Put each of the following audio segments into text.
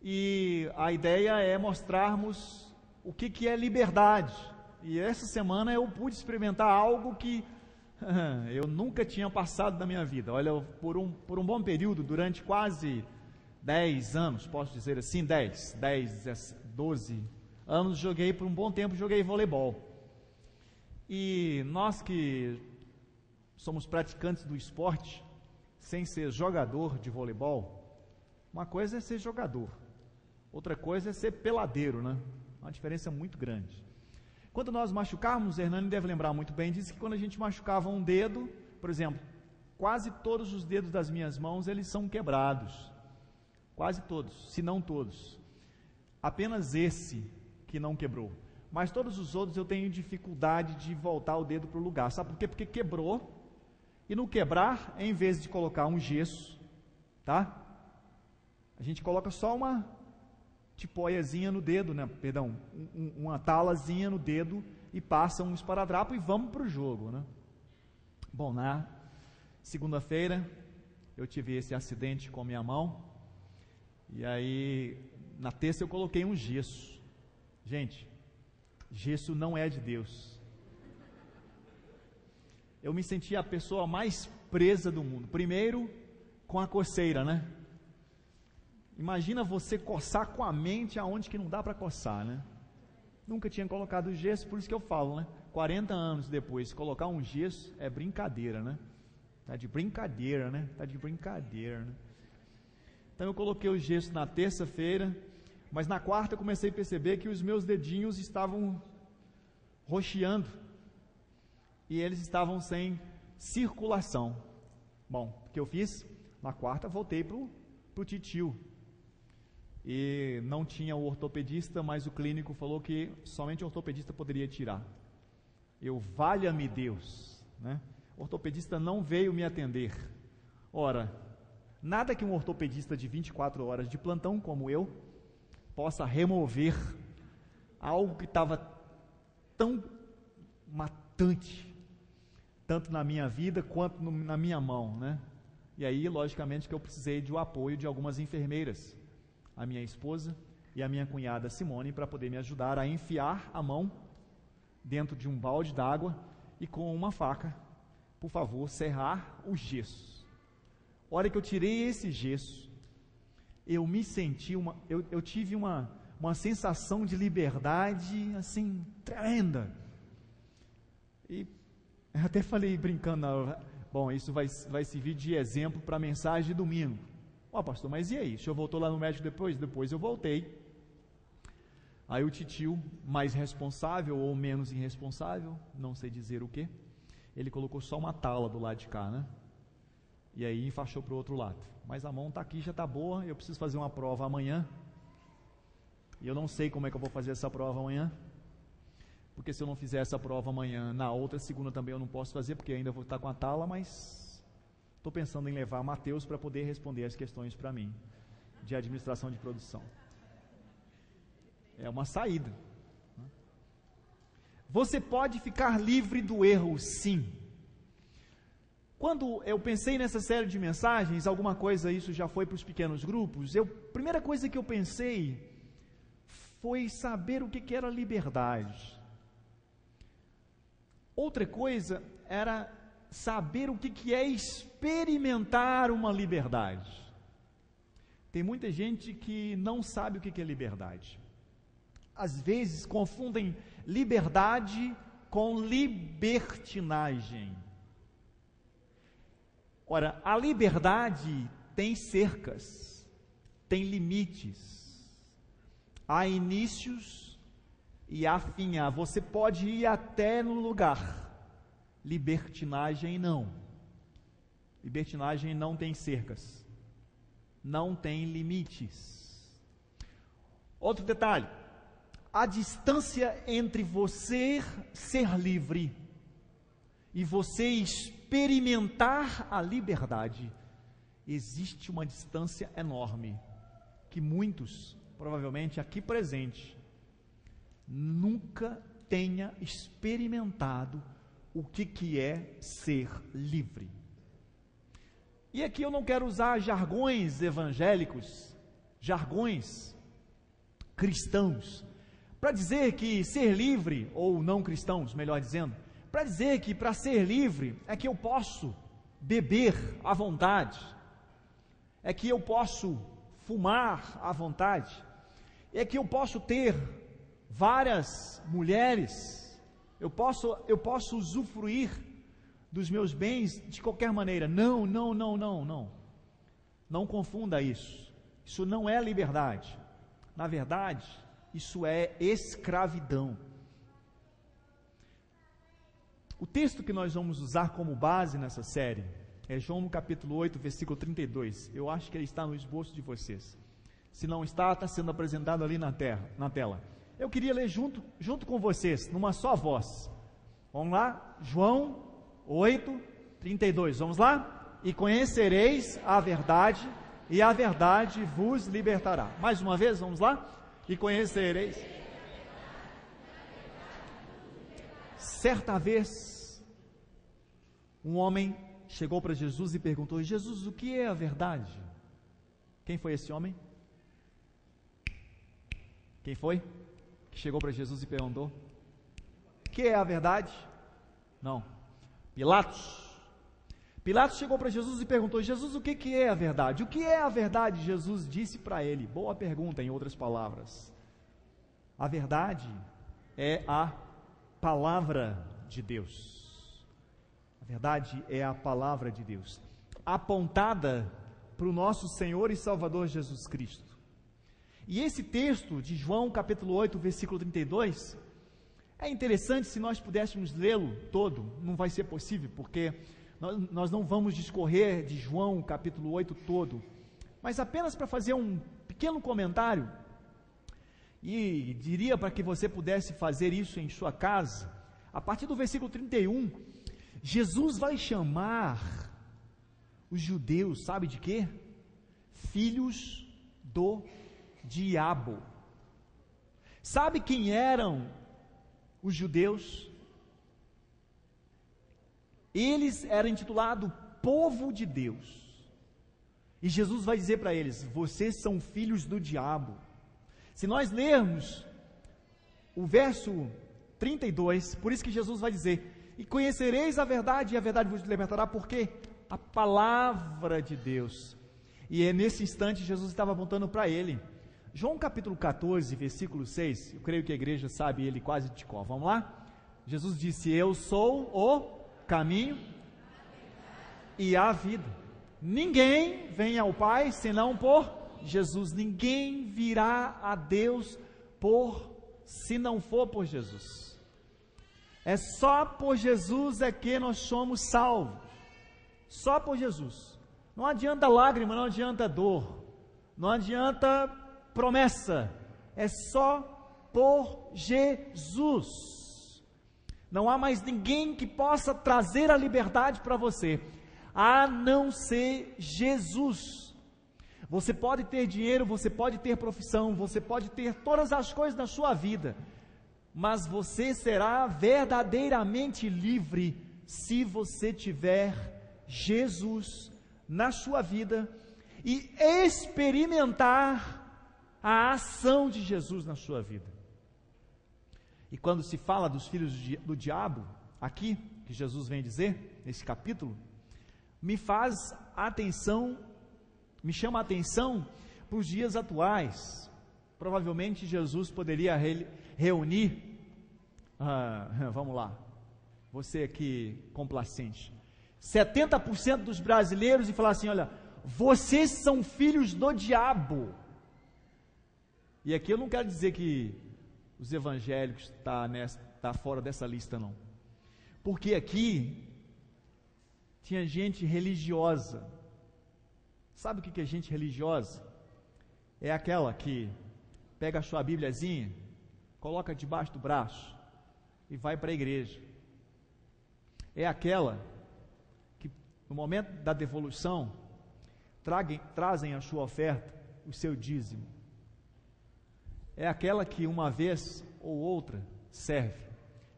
e a ideia é mostrarmos o que é liberdade. E essa semana eu pude experimentar algo que eu nunca tinha passado na minha vida. Olha, por um bom período, durante quase 10 anos, posso dizer assim, 10, 12 anos, por um bom tempo, joguei voleibol. E nós que somos praticantes do esporte, sem ser jogador de voleibol, uma coisa é ser jogador, outra coisa é ser peladeiro, né? Uma diferença muito grande. Quando nós machucarmos, Hernani deve lembrar muito bem, disse que quando a gente machucava um dedo, por exemplo, quase todos os dedos das minhas mãos, eles são quebrados. Quase todos, se não todos. Apenas esse que não quebrou. Mas todos os outros eu tenho dificuldade de voltar o dedo para o lugar. Sabe por quê? Porque quebrou. E no quebrar, em vez de colocar um gesso, tá? A gente coloca só uma tipóiazinha no dedo, né? Perdão, uma talazinha no dedo e passa um esparadrapo e vamos para o jogo, né? Bom, na segunda-feira eu tive esse acidente com a minha mão e aí na terça eu coloquei um gesso. Gente, gesso não é de Deus. Eu me senti a pessoa mais presa do mundo. Primeiro, com a coceira, né? Imagina você coçar com a mente aonde que não dá para coçar, né? Nunca tinha colocado gesso, por isso que eu falo, né? 40 anos depois, colocar um gesso é brincadeira, né? Tá de brincadeira, né? Tá de brincadeira, né? Então eu coloquei o gesso na terça-feira, mas na quarta eu comecei a perceber que os meus dedinhos estavam roxeando e eles estavam sem circulação. Bom, o que eu fiz? Na quarta voltei pro titio. E não tinha o ortopedista, mas o clínico falou que somente o ortopedista poderia tirar. Eu, valha-me Deus, né? O ortopedista não veio me atender. Ora, nada que um ortopedista de 24 horas de plantão como eu possa remover algo que estava tão matante, tanto na minha vida quanto na minha mão, né? E aí, logicamente, que eu precisei do apoio de algumas enfermeiras, a minha esposa e a minha cunhada Simone, para poder me ajudar a enfiar a mão dentro de um balde d'água e com uma faca, por favor, serrar o gesso. A hora que eu tirei esse gesso, eu me senti eu tive uma sensação de liberdade assim tremenda. E eu até falei brincando, bom, isso vai servir de exemplo para a mensagem de domingo. Ó, pastor, mas e aí? O senhor voltou lá no médico depois? Depois eu voltei. Aí o titio, mais responsável ou menos irresponsável, não sei dizer o que, ele colocou só uma tala do lado de cá, né? E aí enfaixou para o outro lado. Mas a mão está aqui, já está boa, eu preciso fazer uma prova amanhã. E eu não sei como é que eu vou fazer essa prova amanhã. Porque se eu não fizer essa prova amanhã, na outra segunda também eu não posso fazer, porque ainda vou estar com a tala, mas estou pensando em levar Mateus para poder responder as questões para mim, de administração de produção. É uma saída. Você pode ficar livre do erro, sim. Quando eu pensei nessa série de mensagens, alguma coisa, isso já foi para os pequenos grupos, a primeira coisa que eu pensei foi saber o que era liberdade. Outra coisa era saber o que é experimentar uma liberdade. Tem muita gente que não sabe o que é liberdade. Às vezes confundem liberdade com libertinagem. Ora, a liberdade tem cercas, tem limites, há inícios e há fim. Você pode ir até no lugar. Libertinagem não. Libertinagem não tem cercas, não tem limites. Outro detalhe: a distância entre você ser livre e você experimentar a liberdade, existe uma distância enorme que muitos, provavelmente aqui presentes, nunca tenha experimentado o que é ser livre. E aqui eu não quero usar jargões evangélicos, jargões cristãos para dizer que ser livre, ou não cristãos, melhor dizendo, para dizer que para ser livre é que eu posso beber à vontade, é que eu posso fumar à vontade, é que eu posso ter várias mulheres, eu posso usufruir dos meus bens de qualquer maneira. Não, não confunda isso. Isso não é liberdade. Na verdade, isso é escravidão. O texto que nós vamos usar como base nessa série é João no capítulo 8, versículo 32. Eu acho que ele está no esboço de vocês. Se não está, está sendo apresentado ali na tela. Eu queria ler junto com vocês, numa só voz. Vamos lá? João 8, 32. Vamos lá? E conhecereis a verdade, e a verdade vos libertará. Mais uma vez, vamos lá? E conhecereis. Certa vez, um homem chegou para Jesus e perguntou: Jesus, o que é a verdade? Quem foi esse homem? Quem foi que chegou para Jesus e perguntou? O que é a verdade? Não. Pilatos chegou para Jesus e perguntou: Jesus, o que é a verdade? O que é a verdade? Jesus disse para ele. Boa pergunta, em outras palavras. A verdade é a palavra de Deus. A verdade é a palavra de Deus, apontada para o nosso Senhor e Salvador Jesus Cristo. E esse texto de João capítulo 8, versículo 32, é interessante. Se nós pudéssemos lê-lo todo, não vai ser possível, porque nós não vamos discorrer de João capítulo 8 todo, mas apenas para fazer um pequeno comentário, e diria para que você pudesse fazer isso em sua casa. A partir do versículo 31, Jesus vai chamar os judeus, sabe de quê? Filhos do diabo. Sabe quem eram os judeus? Eles eram intitulados povo de Deus, e Jesus vai dizer para eles: vocês são filhos do diabo. Se nós lermos o verso 32, por isso que Jesus vai dizer: e conhecereis a verdade, e a verdade vos libertará, porque a palavra de Deus. E é nesse instante Jesus estava apontando para ele. João capítulo 14, versículo 6, eu creio que a igreja sabe ele quase de cor. Vamos lá? Jesus disse: eu sou o caminho e a vida. Ninguém vem ao Pai senão por Jesus. Ninguém virá a Deus se não for por Jesus. É só por Jesus é que nós somos salvos. Só por Jesus. Não adianta lágrima, não adianta dor, não adianta promessa. É só por Jesus. Não há mais ninguém que possa trazer a liberdade para você, a não ser Jesus. Você pode ter dinheiro, você pode ter profissão, você pode ter todas as coisas na sua vida, mas você será verdadeiramente livre se você tiver Jesus na sua vida e experimentar a ação de Jesus na sua vida. E quando se fala dos filhos do diabo, aqui, que Jesus vem dizer, nesse capítulo, me chama a atenção para os dias atuais. Provavelmente Jesus poderia reunir, vamos lá, você aqui complacente, 70% dos brasileiros e falar assim: olha, vocês são filhos do diabo. E aqui eu não quero dizer que os evangélicos tá fora dessa lista, não, porque aqui tinha gente religiosa. Sabe o que é gente religiosa? É aquela que pega a sua bíbliazinha, coloca debaixo do braço e vai para a igreja. É aquela que no momento da devolução trazem a sua oferta, o seu dízimo. É aquela que uma vez ou outra serve.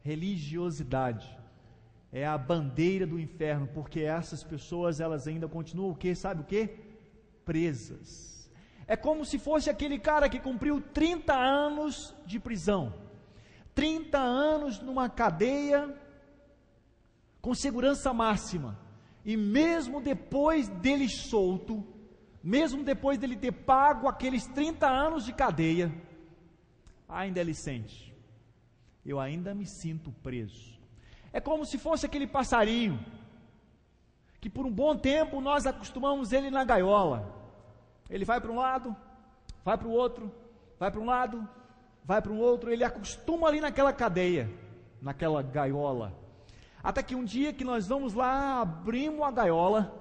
Religiosidade é a bandeira do inferno, porque essas pessoas, elas ainda continuam o quê? Sabe o quê? Presas. É como se fosse aquele cara que cumpriu 30 anos de prisão, 30 anos numa cadeia com segurança máxima, e mesmo depois dele solto, mesmo depois dele ter pago aqueles 30 anos de cadeia, ainda ele sente: eu ainda me sinto preso. É como se fosse aquele passarinho, que por um bom tempo nós acostumamos ele na gaiola. Ele vai para um lado, vai para o outro, vai para um lado, vai para o outro, ele acostuma ali naquela cadeia, naquela gaiola. Até que um dia que nós vamos lá, abrimos a gaiola,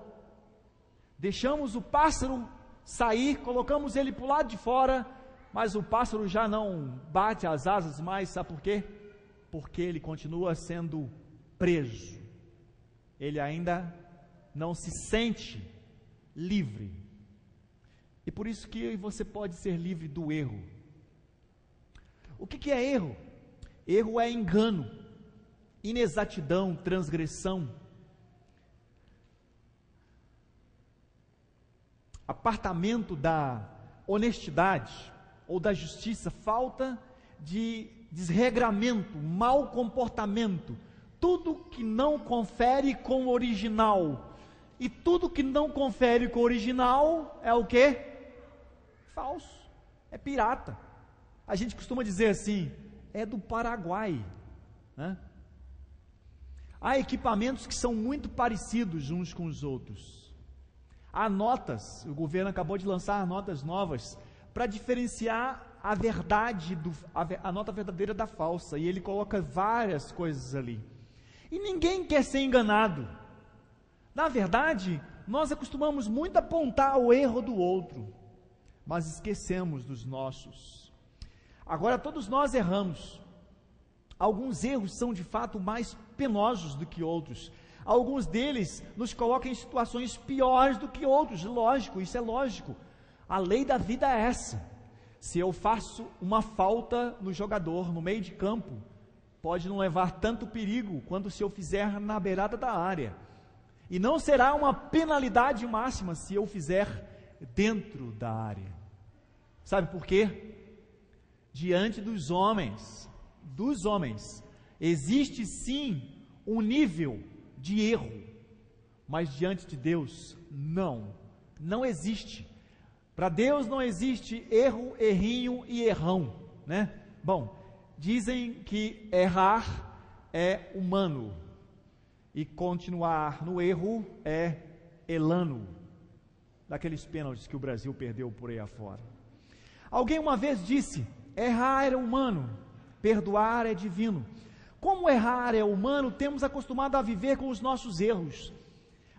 deixamos o pássaro sair, colocamos ele para o lado de fora, mas o pássaro já não bate as asas mais, sabe por quê? Porque ele continua sendo preso. Ele ainda não se sente livre. E por isso que você pode ser livre do erro. O que é erro? Erro é engano, inexatidão, transgressão, apartamento da honestidade ou da justiça, falta de desregramento, mau comportamento, tudo que não confere com o original. E tudo que não confere com o original é o quê? Falso, é pirata. A gente costuma dizer assim: é do Paraguai, né? Há equipamentos que são muito parecidos uns com os outros. Há notas, o governo acabou de lançar notas novas para diferenciar a verdade, a nota verdadeira da falsa, e ele coloca várias coisas ali. E ninguém quer ser enganado. Na verdade, nós acostumamos muito apontar o erro do outro, mas esquecemos dos nossos. Agora, todos nós erramos. Alguns erros são de fato mais penosos do que outros. Alguns deles nos colocam em situações piores do que outros. Lógico, isso é lógico. A lei da vida é essa. Se eu faço uma falta no jogador, no meio de campo, pode não levar tanto perigo quanto se eu fizer na beirada da área. E não será uma penalidade máxima se eu fizer dentro da área. Sabe por quê? Diante dos homens, existe sim um nível de erro, mas diante de Deus, não existe. Para Deus não existe erro, errinho e errão, né? Bom, dizem que errar é humano, e continuar no erro é elano, daqueles pênaltis que o Brasil perdeu por aí afora. Alguém uma vez disse: errar é humano, perdoar é divino. Como errar é humano, temos acostumado a viver com os nossos erros.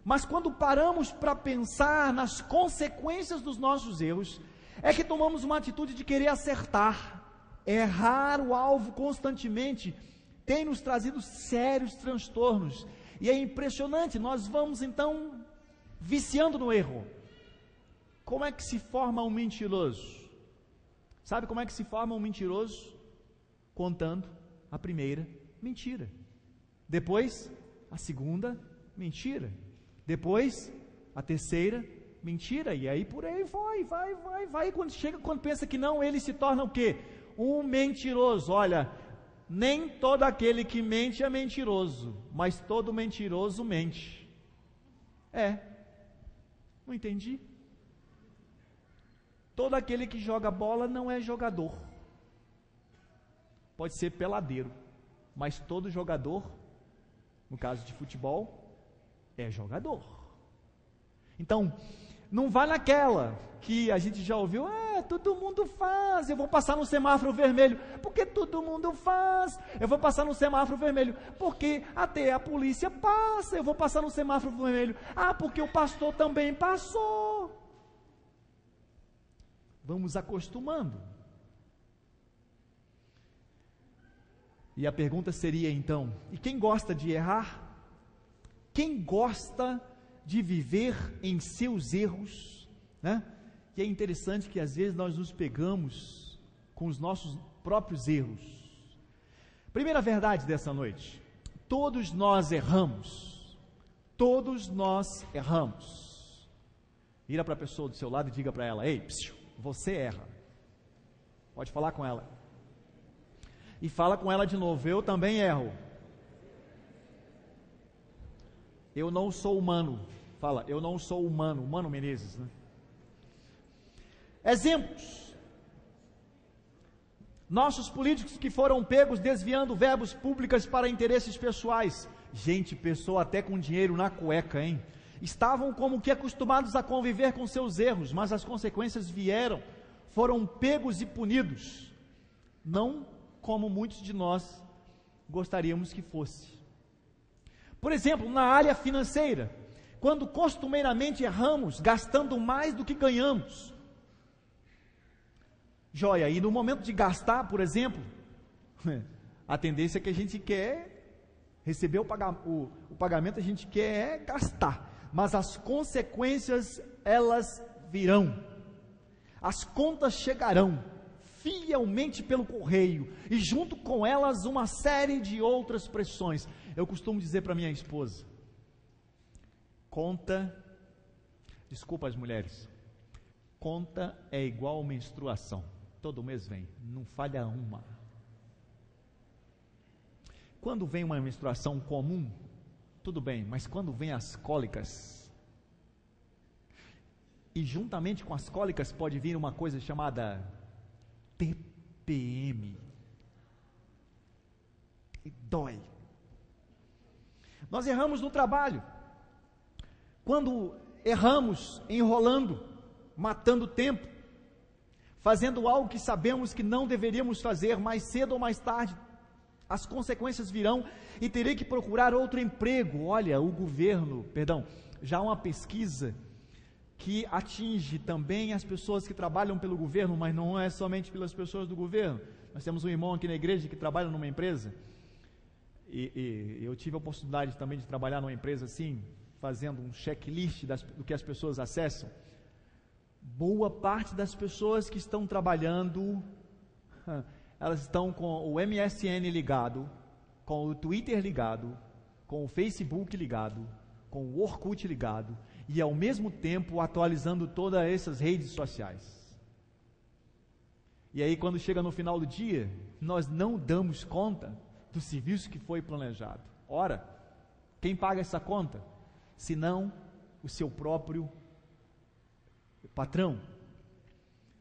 Mas quando paramos para pensar nas consequências dos nossos erros, é que tomamos uma atitude de querer acertar. Errar o alvo constantemente tem nos trazido sérios transtornos. E é impressionante, nós vamos então viciando no erro. Como é que se forma um mentiroso? Sabe como é que se forma um mentiroso? Contando a primeira mentira, depois a segunda mentira, depois a terceira mentira, e aí por aí vai, quando pensa que não, ele se torna o quê? Um mentiroso. Olha, nem todo aquele que mente é mentiroso, mas todo mentiroso mente. Não entendi. Todo aquele que joga bola não é jogador. Pode ser peladeiro, mas todo jogador, no caso de futebol, é jogador. Então, não vai naquela que a gente já ouviu: todo mundo faz, eu vou passar no semáforo vermelho, porque todo mundo faz, eu vou passar no semáforo vermelho, porque até a polícia passa, eu vou passar no semáforo vermelho, porque o pastor também passou. Vamos acostumando. E a pergunta seria então: e quem gosta de errar? Quem gosta de viver em seus erros, né? E é interessante que às vezes nós nos pegamos com os nossos próprios erros. Primeira verdade dessa noite: todos nós erramos. Todos nós erramos. Vira para a pessoa do seu lado e diga para ela: ei, psiu, Você erra. Pode falar com ela. E fala com ela de novo: eu também erro. Eu não sou humano. Fala: eu não sou humano. Humano Menezes, né? Exemplos. Nossos políticos que foram pegos desviando verbos públicos para interesses pessoais. Gente, pessoa até com dinheiro na cueca, hein? Estavam como que acostumados a conviver com seus erros, mas as consequências vieram, foram pegos e punidos. Não como muitos de nós gostaríamos que fosse. Por exemplo, na área financeira, quando costumeiramente erramos, gastando mais do que ganhamos. Joia, e no momento de gastar, por exemplo, a tendência é que a gente quer receber o pagamento, a gente quer gastar, mas as consequências, elas virão, as contas chegarão, fielmente pelo correio, e junto com elas uma série de outras pressões. Eu costumo dizer para minha esposa: desculpa as mulheres, conta é igual menstruação, todo mês vem, não falha uma. Quando vem uma menstruação comum, tudo bem, mas quando vem as cólicas, e juntamente com as cólicas pode vir uma coisa chamada TPM, e dói. Nós erramos no trabalho, quando erramos enrolando, matando tempo, fazendo algo que sabemos que não deveríamos fazer, mais cedo ou mais tarde as consequências virão e terei que procurar outro emprego. Olha, já há uma pesquisa que atinge também as pessoas que trabalham pelo governo, mas não é somente pelas pessoas do governo. Nós temos um irmão aqui na igreja que trabalha numa empresa, e eu tive a oportunidade também de trabalhar numa empresa assim, fazendo um checklist do que as pessoas acessam. Boa parte das pessoas que estão trabalhando, elas estão com o MSN ligado, com o Twitter ligado, com o Facebook ligado, com o Orkut ligado, e ao mesmo tempo atualizando todas essas redes sociais. E aí quando chega no final do dia, nós não damos conta do serviço que foi planejado. Ora, quem paga essa conta? Senão o seu próprio patrão.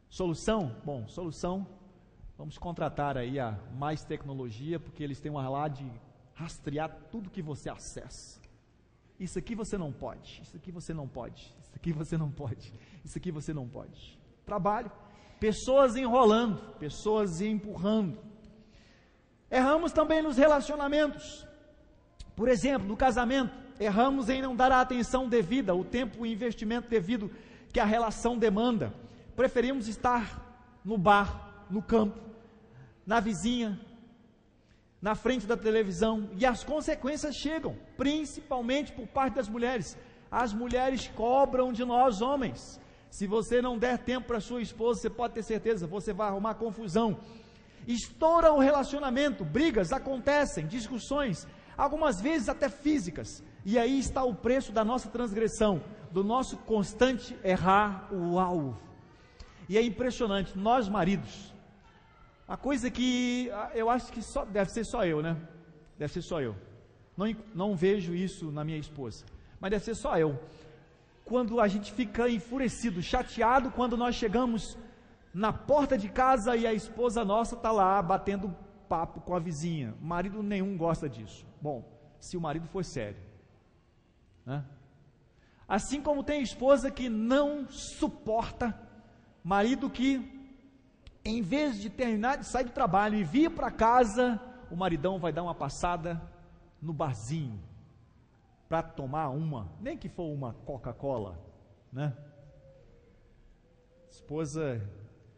Solução? Bom, solução, vamos contratar aí a Mais Tecnologia, porque eles têm uma lá de rastrear tudo que você acessa. Isso aqui você não pode, isso aqui você não pode, isso aqui você não pode, isso aqui você não pode. Trabalho, pessoas enrolando, pessoas empurrando. Erramos também nos relacionamentos. Por exemplo, no casamento, erramos em não dar a atenção devida, o tempo e investimento devido que a relação demanda. Preferimos estar no bar, no campo, na vizinha, na frente da televisão, e as consequências chegam, principalmente por parte das mulheres. As mulheres cobram de nós homens. Se você não der tempo para sua esposa, você pode ter certeza, você vai arrumar confusão. Estoura o relacionamento, brigas acontecem, discussões, algumas vezes até físicas, e aí está o preço da nossa transgressão, do nosso constante errar o alvo. E é impressionante, nós maridos, a coisa que eu acho que deve ser só eu, né? Deve ser só eu. Não vejo isso na minha esposa, mas deve ser só eu. Quando a gente fica enfurecido, chateado, quando nós chegamos na porta de casa e a esposa nossa está lá batendo papo com a vizinha. Marido nenhum gosta disso. Bom, se o marido for sério, né? Assim como tem esposa que não suporta marido que, em vez de terminar de sair do trabalho e vir para casa, o maridão vai dar uma passada no barzinho para tomar nem que for uma Coca-Cola, né? Esposa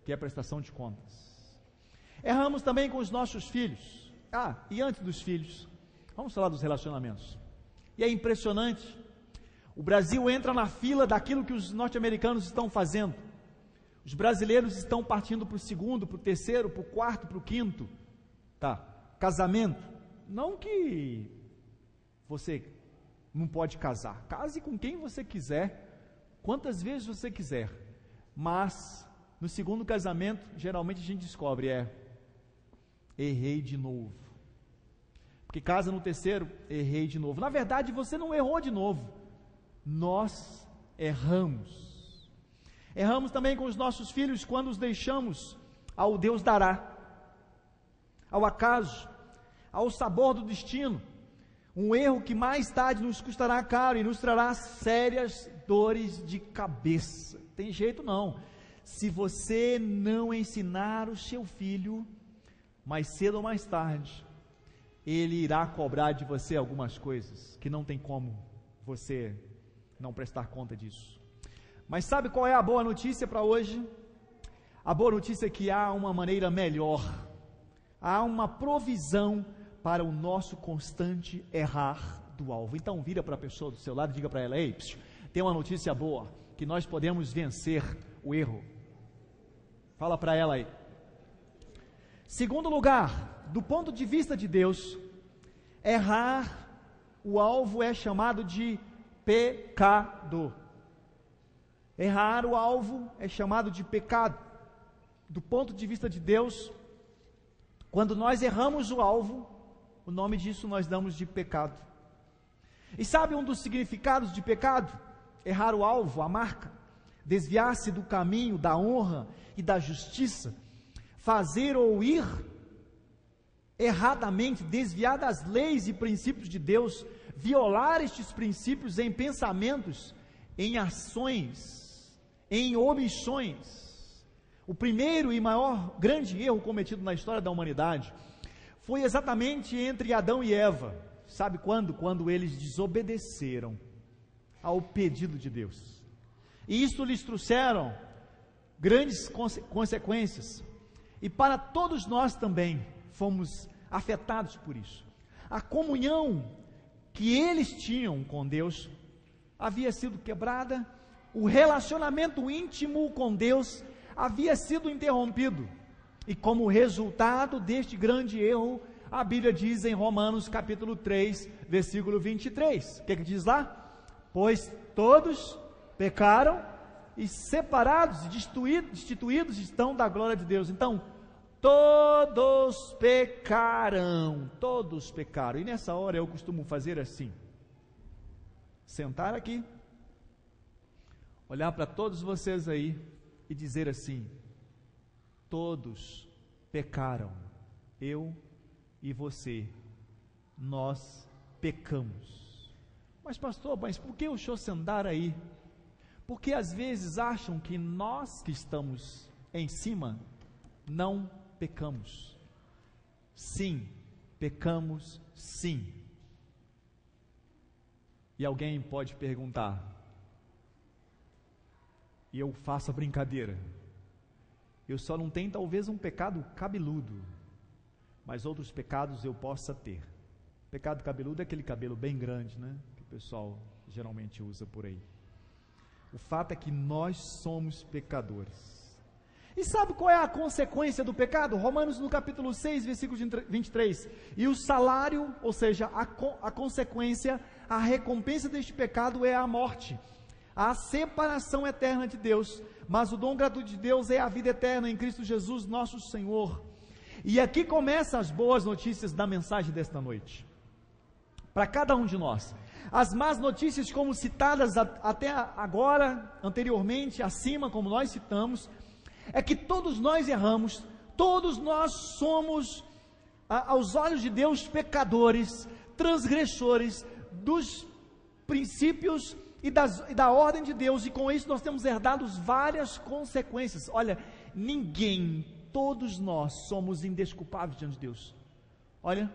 quer prestação de contas. Erramos também com os nossos filhos. E antes dos filhos, vamos falar dos relacionamentos. E é impressionante, o Brasil entra na fila daquilo que os norte-americanos estão fazendo. Os brasileiros estão partindo para o segundo, para o terceiro, para o quarto, para o quinto. Casamento. Não que você não pode casar. Case com quem você quiser, quantas vezes você quiser. Mas No segundo casamento, geralmente a gente descobre, errei de novo. Porque casa no terceiro, errei de novo. Na verdade, você não errou de novo. Nós erramos. Erramos também com os nossos filhos quando os deixamos ao Deus dará, ao acaso, ao sabor do destino. Um erro que mais tarde nos custará caro e nos trará sérias dores de cabeça. Tem jeito não. Se você não ensinar o seu filho, mais cedo ou mais tarde, ele irá cobrar de você algumas coisas que não tem como você não prestar conta disso. Mas sabe qual é a boa notícia para hoje? A boa notícia é que há uma maneira melhor, há uma provisão para o nosso constante errar do alvo. Então vira para a pessoa do seu lado e diga para ela: ei, tem uma notícia boa, que nós podemos vencer o erro. Fala para ela aí. Segundo lugar, do ponto de vista de Deus, errar o alvo é chamado de pecado. Errar o alvo é chamado de pecado. Do ponto de vista de Deus, quando nós erramos o alvo, o nome disso nós damos de pecado. E sabe um dos significados de pecado? Errar o alvo, a marca, desviar-se do caminho da honra e da justiça, fazer ou ir erradamente, desviar das leis e princípios de Deus, violar estes princípios em pensamentos, em ações, em omissões. O primeiro e maior grande erro cometido na história da humanidade foi exatamente entre Adão e Eva. Sabe quando? Quando eles desobedeceram ao pedido de Deus. E isso lhes trouxeram grandes consequências. E para todos nós também fomos afetados por isso. A comunhão que eles tinham com Deus havia sido quebrada, o relacionamento íntimo com Deus havia sido interrompido. E como resultado deste grande erro, a Bíblia diz em Romanos capítulo 3, versículo 23, o que diz lá? Pois todos pecaram e separados e destituídos estão da glória de Deus. Então, todos pecaram, e nessa hora eu costumo fazer assim, sentar aqui, olhar para todos vocês aí e dizer assim: todos pecaram, eu e você, nós pecamos. Mas pastor, por que o senhor sentar aí? Porque às vezes acham que nós que estamos em cima não pecamos. Sim, pecamos sim. E alguém pode perguntar, e eu faço a brincadeira, eu só não tenho talvez um pecado cabeludo, mas outros pecados eu possa ter. Pecado cabeludo é aquele cabelo bem grande, né? Que o pessoal geralmente usa por aí. O fato é que nós somos pecadores. E sabe qual é a consequência do pecado? Romanos no capítulo 6, versículo 23. E o salário, ou seja, a consequência, a recompensa deste pecado é a morte, a separação eterna de Deus. Mas o dom gratuito de Deus é a vida eterna em Cristo Jesus, nosso Senhor. E aqui começam as boas notícias da mensagem desta noite. Para cada um de nós. As más notícias, como citadas até agora, anteriormente, acima, como nós citamos, é que todos nós erramos, todos nós somos, aos olhos de Deus, pecadores, transgressores dos princípios e da ordem de Deus, e com isso nós temos herdado várias consequências. Olha, todos nós somos indesculpáveis diante de Deus. Olha,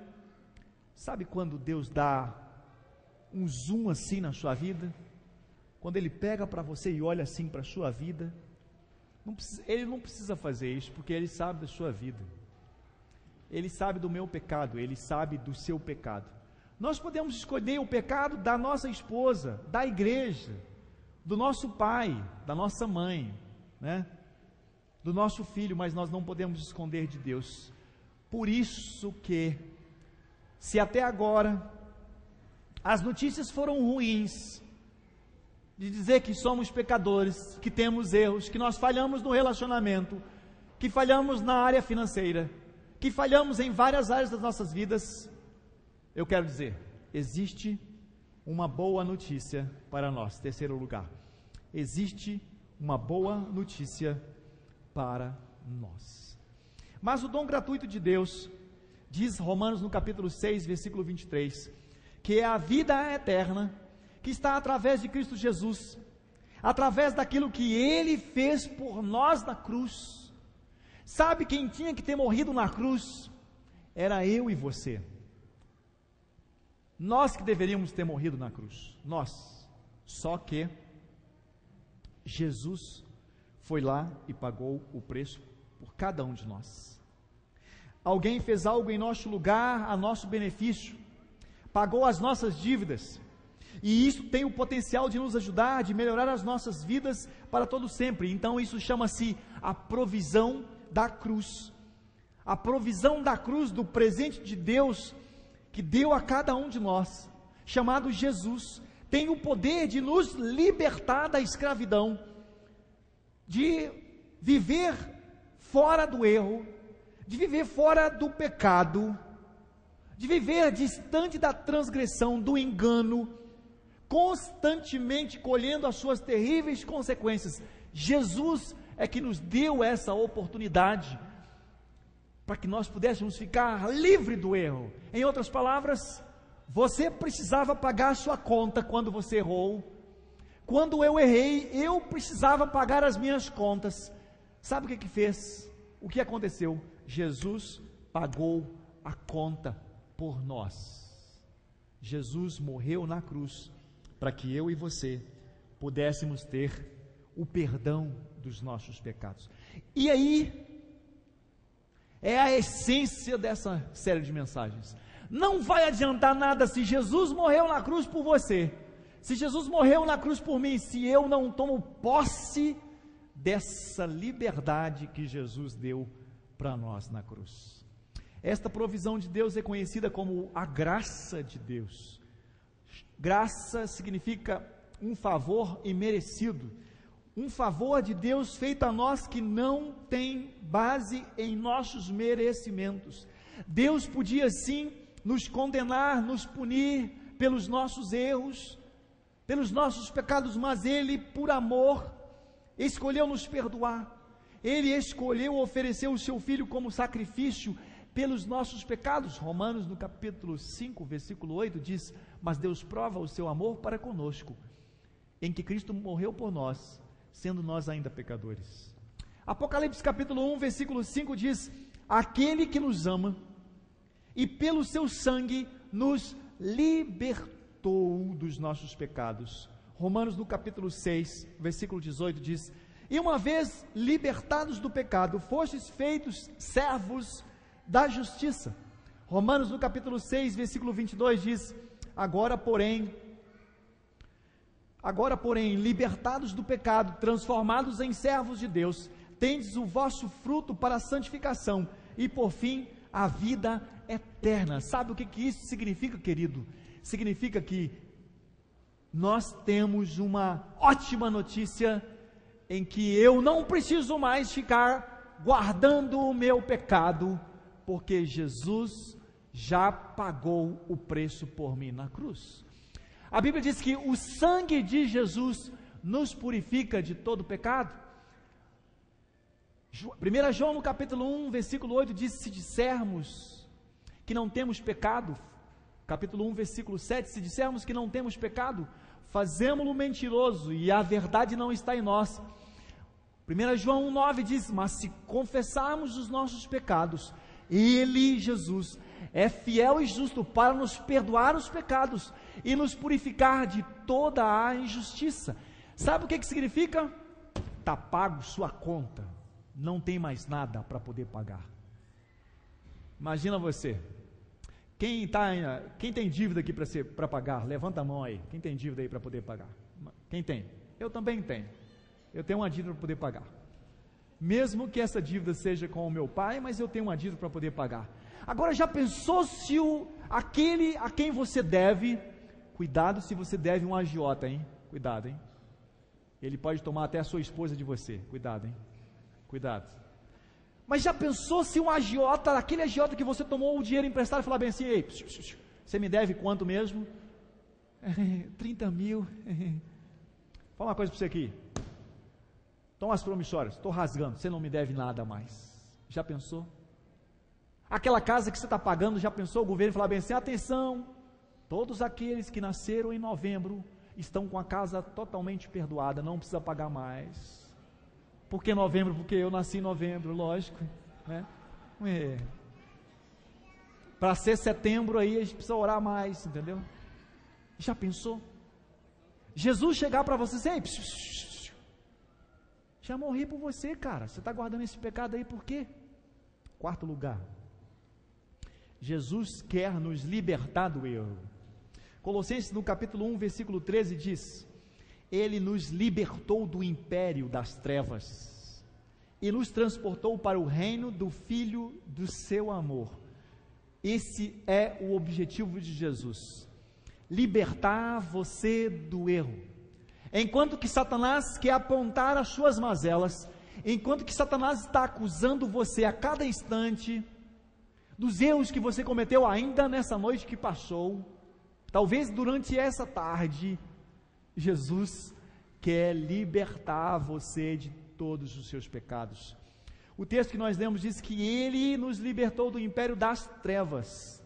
sabe quando Deus dá um zoom assim na sua vida? Quando Ele pega para você e olha assim para a sua vida, Ele não precisa fazer isso, porque Ele sabe da sua vida, Ele sabe do meu pecado, Ele sabe do seu pecado. Nós podemos escolher o pecado da nossa esposa, da igreja, do nosso pai, da nossa mãe, né? Do nosso filho, mas nós não podemos esconder de Deus. Por isso que, se até agora as notícias foram ruins, de dizer que somos pecadores, que temos erros, que nós falhamos no relacionamento, que falhamos na área financeira, que falhamos em várias áreas das nossas vidas, eu quero dizer, existe uma boa notícia para nós. Terceiro lugar, existe uma boa notícia para nós. Mas o dom gratuito de Deus, diz Romanos no capítulo 6, versículo 23, que é a vida eterna, que está através de Cristo Jesus, através daquilo que Ele fez por nós na cruz. Sabe quem tinha que ter morrido na cruz? Era eu e você. Nós que deveríamos ter morrido na cruz, nós. Só que Jesus foi lá e pagou o preço por cada um de nós. Alguém fez algo em nosso lugar, a nosso benefício, pagou as nossas dívidas, e isso tem o potencial de nos ajudar, de melhorar as nossas vidas para todo sempre. Então isso chama-se a provisão da cruz. A provisão da cruz, do presente de Deus, que deu a cada um de nós, chamado Jesus, tem o poder de nos libertar da escravidão, de viver fora do erro, de viver fora do pecado, de viver distante da transgressão, do engano, constantemente colhendo as suas terríveis consequências. Jesus é que nos deu essa oportunidade, para que nós pudéssemos ficar livre do erro. Em outras palavras, você precisava pagar a sua conta quando você errou. Quando eu errei, eu precisava pagar as minhas contas. Sabe o que fez? O que aconteceu? Jesus pagou a conta por nós. Jesus morreu na cruz para que eu e você pudéssemos ter o perdão dos nossos pecados. E aí é a essência dessa série de mensagens. Não vai adiantar nada se Jesus morreu na cruz por você, se Jesus morreu na cruz por mim, se eu não tomo posse dessa liberdade que Jesus deu para nós na cruz. Esta provisão de Deus é conhecida como a graça de Deus. Graça significa um favor imerecido, um favor de Deus feito a nós que não tem base em nossos merecimentos. Deus podia sim nos condenar, nos punir pelos nossos erros, pelos nossos pecados, mas Ele, por amor, escolheu nos perdoar. Ele escolheu oferecer o seu Filho como sacrifício pelos nossos pecados. Romanos no capítulo 5, versículo 8 diz: mas Deus prova o seu amor para conosco, em que Cristo morreu por nós, sendo nós ainda pecadores. Apocalipse capítulo 1, versículo 5 diz: aquele que nos ama e pelo seu sangue nos libertou dos nossos pecados. Romanos no capítulo 6, versículo 18 diz: e uma vez libertados do pecado, fostes feitos servos da justiça. Romanos no capítulo 6, versículo 22 diz: agora porém, libertados do pecado, transformados em servos de Deus, tendes o vosso fruto para a santificação, e por fim, a vida eterna. Sabe o que isso significa, querido? Significa que nós temos uma ótima notícia, em que eu não preciso mais ficar guardando o meu pecado, porque Jesus já pagou o preço por mim na cruz. A Bíblia diz que o sangue de Jesus nos purifica de todo pecado. 1 João no capítulo 1, versículo 8 diz: se dissermos que não temos pecado, capítulo 1, versículo 7, se dissermos que não temos pecado, fazemo-lo mentiroso, e a verdade não está em nós. 1 João 1,9 diz: mas se confessarmos os nossos pecados, Ele, Jesus, é fiel e justo para nos perdoar os pecados e nos purificar de toda a injustiça. Sabe o que significa? Está pago sua conta, não tem mais nada para poder pagar. Imagina você, quem tem dívida aqui para pagar? Levanta a mão aí, quem tem dívida aí para poder pagar? Quem tem? Eu também tenho. Eu tenho uma dívida para poder pagar, mesmo que essa dívida seja com o meu pai, mas eu tenho uma dívida para poder pagar. Agora, já pensou se aquele a quem você deve, cuidado se você deve um agiota, hein? Cuidado, hein? Ele pode tomar até a sua esposa de você. Cuidado, hein? Cuidado. Mas já pensou se um agiota, aquele agiota que você tomou o dinheiro emprestado, falar bem assim: ei, você me deve quanto mesmo? 30 mil. Fala uma coisa para você aqui. Toma as promissórias, estou rasgando, você não me deve nada mais. Já pensou? Aquela casa que você está pagando, já pensou o governo falar bem assim: atenção, todos aqueles que nasceram em novembro estão com a casa totalmente perdoada, não precisa pagar mais. Por que novembro? Porque eu nasci em novembro, lógico, né? Para ser setembro aí, a gente precisa orar mais, entendeu? Já pensou? Jesus chegar para você e dizer: ei, já morri por você, cara, você está guardando esse pecado aí por quê? Quarto lugar, Jesus quer nos libertar do erro. Colossenses no capítulo 1, versículo 13 diz: Ele nos libertou do império das trevas e nos transportou para o reino do Filho do seu amor. Esse é o objetivo de Jesus: libertar você do erro. Enquanto que Satanás quer apontar as suas mazelas, enquanto que Satanás está acusando você a cada instante dos erros que você cometeu ainda nessa noite que passou, talvez durante essa tarde, Jesus quer libertar você de todos os seus pecados. O texto que nós lemos diz que Ele nos libertou do império das trevas.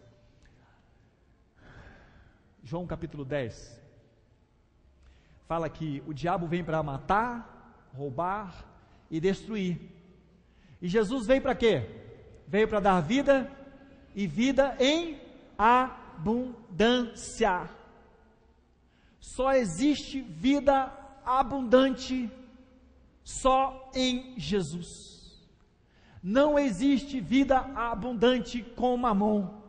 João capítulo 10, fala que o diabo vem para matar, roubar e destruir. E Jesus veio para quê? Veio para dar vida, e vida em abundância. Só existe vida abundante só em Jesus. Não existe vida abundante com Mamon.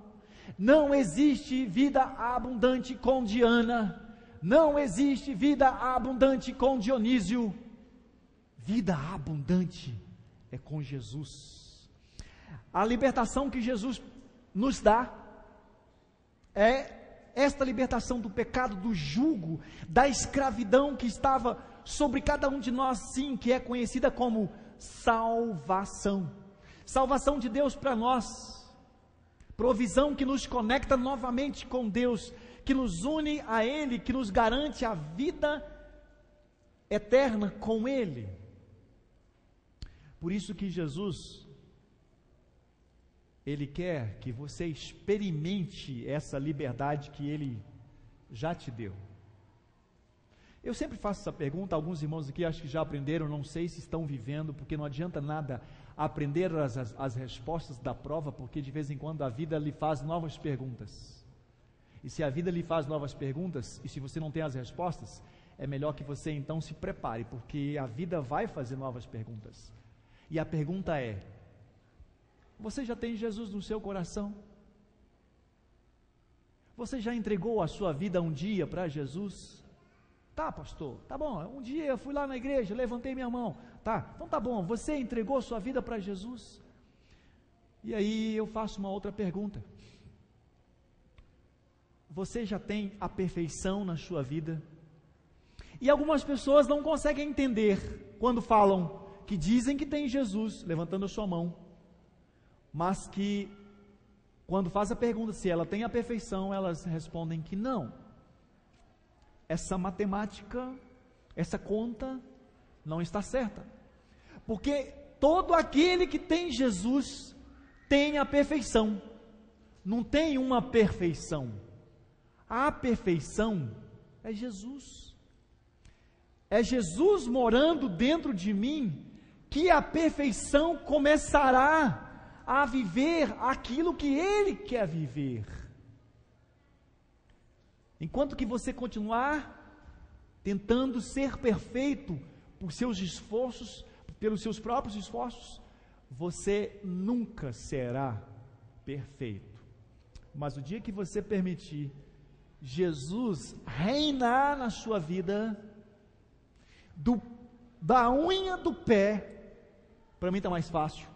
Não existe vida abundante com Diana. Não existe vida abundante com Dionísio. Vida abundante é com Jesus. A libertação que Jesus nos dá é esta libertação do pecado, do jugo, da escravidão que estava sobre cada um de nós, sim, que é conhecida como salvação. Salvação de Deus para nós, provisão que nos conecta novamente com Deus, que nos une a Ele, que nos garante a vida eterna com Ele. Por isso que Jesus, Ele quer que você experimente essa liberdade que Ele já te deu. Eu sempre faço essa pergunta, alguns irmãos aqui acho que já aprenderam, não sei se estão vivendo, porque não adianta nada aprender as respostas da prova, porque de vez em quando a vida lhe faz novas perguntas. E se a vida lhe faz novas perguntas, e se você não tem as respostas, é melhor que você então se prepare, porque a vida vai fazer novas perguntas. E a pergunta é: você já tem Jesus no seu coração? Você já entregou a sua vida um dia para Jesus? Tá, pastor, tá bom, um dia eu fui lá na igreja, levantei minha mão, tá, então tá bom, você entregou a sua vida para Jesus? E aí eu faço uma outra pergunta: você já tem a perfeição na sua vida? E algumas pessoas não conseguem entender quando falam que dizem que tem Jesus, levantando a sua mão, mas que quando faz a pergunta se ela tem a perfeição, elas respondem que não. Essa matemática, essa conta não está certa, porque todo aquele que tem Jesus tem a perfeição, não tem uma perfeição. A perfeição é Jesus. É Jesus morando dentro de mim que a perfeição começará a viver aquilo que Ele quer viver. Enquanto que você continuar tentando ser perfeito por seus esforços, pelos seus próprios esforços, você nunca será perfeito. Mas o dia que você permitir Jesus reinar na sua vida, da unha do pé, para mim está mais fácil,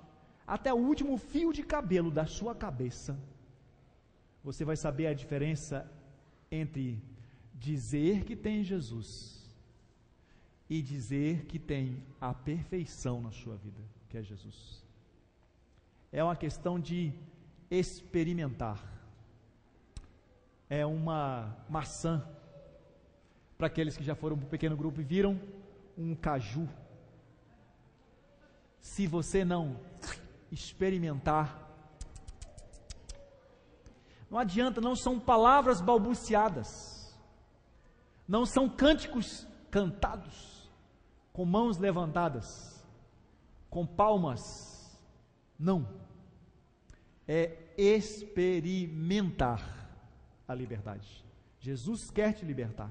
até o último fio de cabelo da sua cabeça, você vai saber a diferença entre dizer que tem Jesus e dizer que tem a perfeição na sua vida, que é Jesus. É uma questão de experimentar. É uma maçã, para aqueles que já foram para um pequeno grupo e viram um caju. Se você não experimentar, não adianta, não são palavras balbuciadas, não são cânticos cantados, com mãos levantadas, com palmas, não, é experimentar a liberdade. Jesus quer te libertar.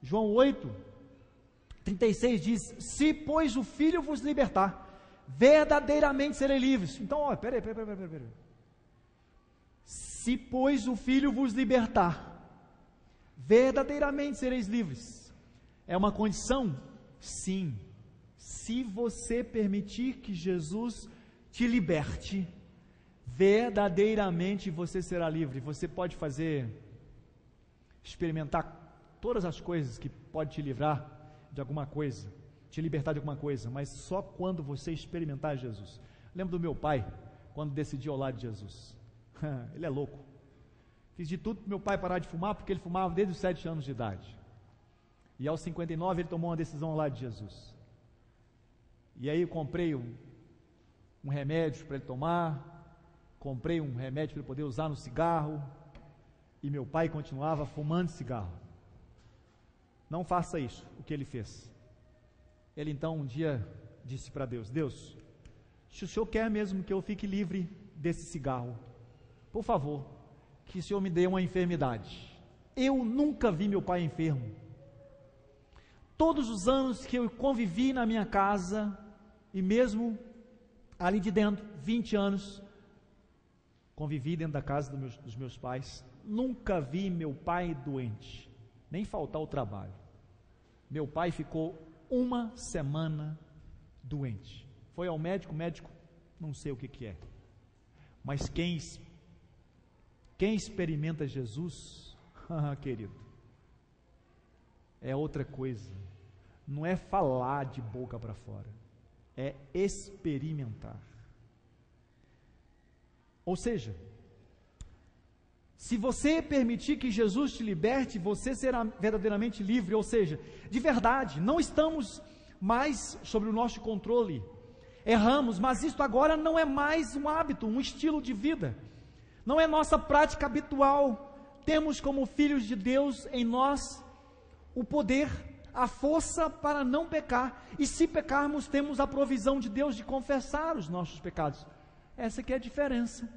João 8:36 diz: se pois o Filho vos libertar, verdadeiramente serei livres. Então, peraí. Se pois o Filho vos libertar, verdadeiramente sereis livres. É uma condição? Sim. Se você permitir que Jesus te liberte, verdadeiramente você será livre. Você pode experimentar todas as coisas que pode te livrar de alguma coisa, te libertar de alguma coisa, mas só quando você experimentar Jesus. Lembro do meu pai, quando decidiu ao lado de Jesus. Ele é louco. Fiz de tudo para meu pai parar de fumar, porque ele fumava desde os 7 anos de idade. E aos 59 ele tomou uma decisão ao lado de Jesus. E aí eu comprei um remédio para ele tomar, comprei um remédio para ele poder usar no cigarro, e meu pai continuava fumando cigarro. Não faça isso, o que ele fez. Ele então um dia disse para Deus: Deus, se o Senhor quer mesmo que eu fique livre desse cigarro, por favor, que o Senhor me dê uma enfermidade. Eu nunca vi meu pai enfermo. Todos os anos que eu convivi na minha casa, e mesmo ali de dentro, 20 anos, convivi dentro da casa dos meus pais, nunca vi meu pai doente, nem faltar o trabalho. Meu pai ficou 1 semana doente. Foi ao médico, não sei o que é. Mas quem experimenta Jesus, querido, é outra coisa. Não é falar de boca para fora, é experimentar. Ou seja, se você permitir que Jesus te liberte, você será verdadeiramente livre. Ou seja, de verdade, não estamos mais sob o nosso controle. Erramos, mas isto agora não é mais um hábito, um estilo de vida. Não é nossa prática habitual. Temos como filhos de Deus em nós o poder, a força para não pecar. E se pecarmos, temos a provisão de Deus de confessar os nossos pecados. Essa que é a diferença.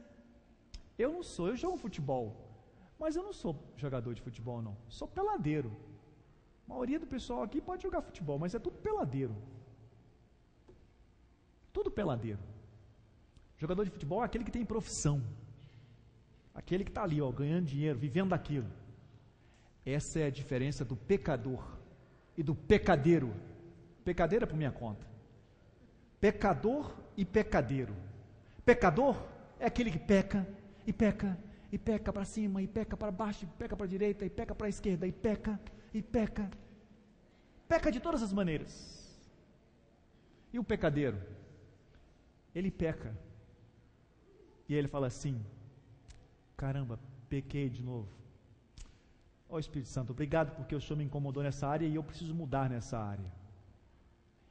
Eu jogo futebol, mas eu não sou jogador de futebol não, sou peladeiro. A maioria do pessoal aqui pode jogar futebol, mas é tudo peladeiro. Tudo peladeiro. Jogador de futebol é aquele que tem profissão, aquele que está ali, ganhando dinheiro, vivendo daquilo. Essa é a diferença do pecador e do pecadeiro. Pecadeiro é por minha conta. Pecador e pecadeiro. Pecador é aquele que peca, e peca, e peca para cima, e peca para baixo, e peca para a direita, e peca para a esquerda, e peca, peca de todas as maneiras. E o pecadeiro, ele peca, e ele fala assim: caramba, pequei de novo. Ó Espírito Santo, obrigado porque o Senhor me incomodou nessa área e eu preciso mudar nessa área.